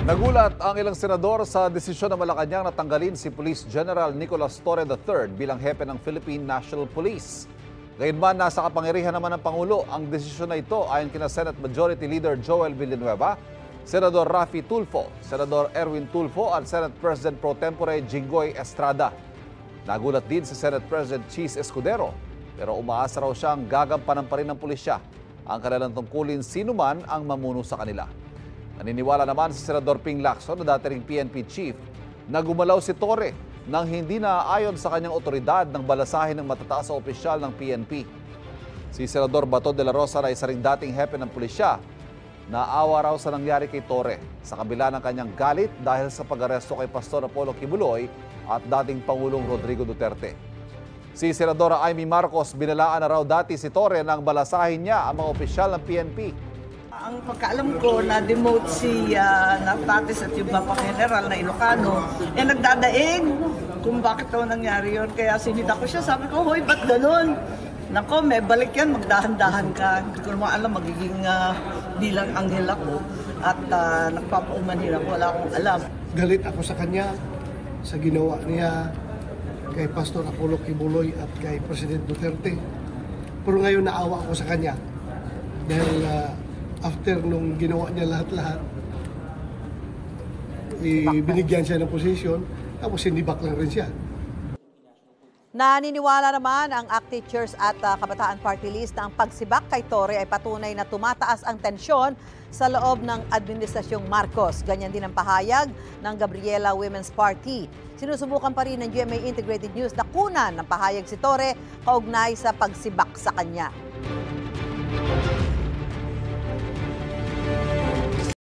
Nagulat ang ilang senador sa desisyon ng Malacanang na tanggalin si Police General Nicolas Torre III bilang hepe ng Philippine National Police. Gayunman, nasa kapangyarihan naman ng Pangulo ang desisyon na ito ayon kina Senate Majority Leader Joel Villanueva, Senador Raffy Tulfo, Senador Erwin Tulfo at Senate President Pro Tempore Jinggoy Estrada. Nagulat din si Senate President Cheese Escudero, pero umaasa raw siyang gagampanan pa rin ng pulisya ang kanilang tungkulin sino man ang mamuno sa kanila. Naniniwala naman si Senador Ping Lacson na dating PNP chief na gumalaw si Torre nang hindi naaayon sa kanyang otoridad ng balasahin ng matataas na opisyal ng PNP. Si Senador Bato de la Rosa na isa ring dating hepe ng pulisya, naawa raw sa nangyari kay Torre sa kabila ng kanyang galit dahil sa pag-aresto kay Pastor Apollo Kibuloy at dating Pangulong Rodrigo Duterte. Si Senadora Amy Marcos, binalaan na raw dati si Torre nang balasahin niya ang mga opisyal ng PNP. Ang pagkaalam ko, na-demote si Natatis at yung Bapang General na Ilocano, nagdadaing kung bakit daw nangyari yun. Kaya sinita ko siya, sabi ko, hoy, ba't ganun? Nako, may balik yan, magdahan-dahan ka. Hindi ko naman alam, magiging bilang anghel ako. At nagpapaumanhin ako, wala akong alam. Galit ako sa kanya, sa ginawa niya kay Pastor Apollo Kibuloy at kay President Duterte. Pero ngayon naawa ako sa kanya. Dahil after nung ginawa niya lahat-lahat, binigyan siya ng posisyon, tapos sinibak lang rin siya. Naniniwala naman ang ACT Teachers at Kabataan Party List na ang pagsibak kay Torre ay patunay na tumataas ang tensyon sa loob ng Administrasyong Marcos. Ganyan din ang pahayag ng Gabriela Women's Party. Sinusubukan pa rin ng GMA Integrated News na kunan ng pahayag si Torre kaugnay sa pagsibak sa kanya.